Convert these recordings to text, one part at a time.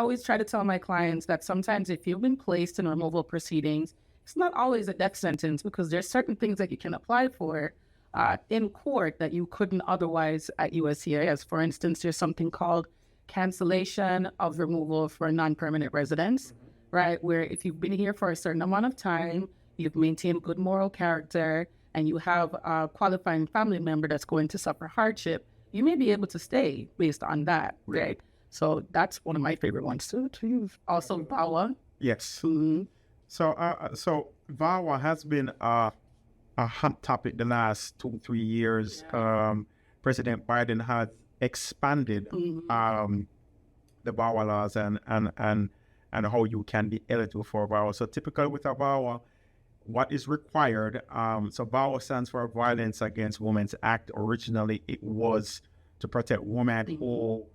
always try to tell my clients that sometimes if you've been placed in removal proceedings, it's not always a death sentence because there's certain things that you can apply for in court that you couldn't otherwise at USCIS. For instance, there's something called cancellation of removal for non-permanent residents, right? Where if you've been here for a certain amount of time, you've maintained good moral character, and you have a qualifying family member that's going to suffer hardship, you may be able to stay based on that, right? So that's one of my favorite ones to use. Also, VAWA. Yes. Mm-hmm. So VAWA has been a hot topic the last 2-3 years. Yeah. President Biden has expanded the VAWA laws and how you can be eligible for VAWA. So typically with a VAWA, what is required, so VAWA stands for Violence Against Women's Act. Originally, it was to protect women who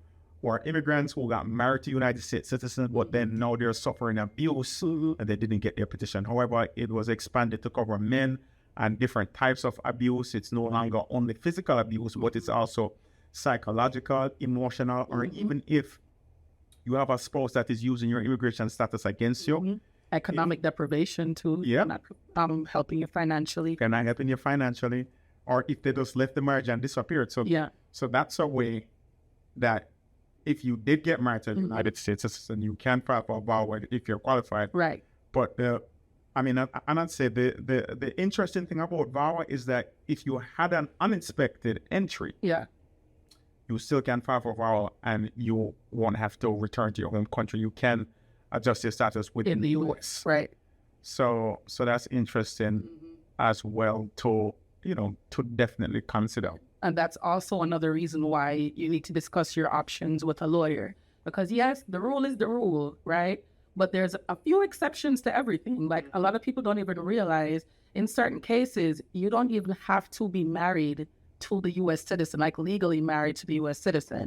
are immigrants who got married to United States citizens, but then now they're suffering abuse and they didn't get their petition. However, it was expanded to cover men and different types of abuse. It's no longer only physical abuse, but it's also psychological, emotional, or even if you have a spouse that is using your immigration status against you. Economic deprivation too. Yeah. Not helping you financially. They're not helping you financially, or if they just left the marriage and disappeared. So so that's a way that if you did get married to a United States citizen, you can file for a VAWA if you're qualified. Right. But I'd say the interesting thing about VAWA is that if you had an unexpected entry, you still can file for VAWA and you won't have to return to your home country. You can adjust your status within the US. Right. So that's interesting as well to definitely consider. And that's also another reason why you need to discuss your options with a lawyer. Because yes, the rule is the rule, right? But there's a few exceptions to everything. Like a lot of people don't even realize in certain cases, you don't even have to be married to the US citizen, like legally married to the US citizen.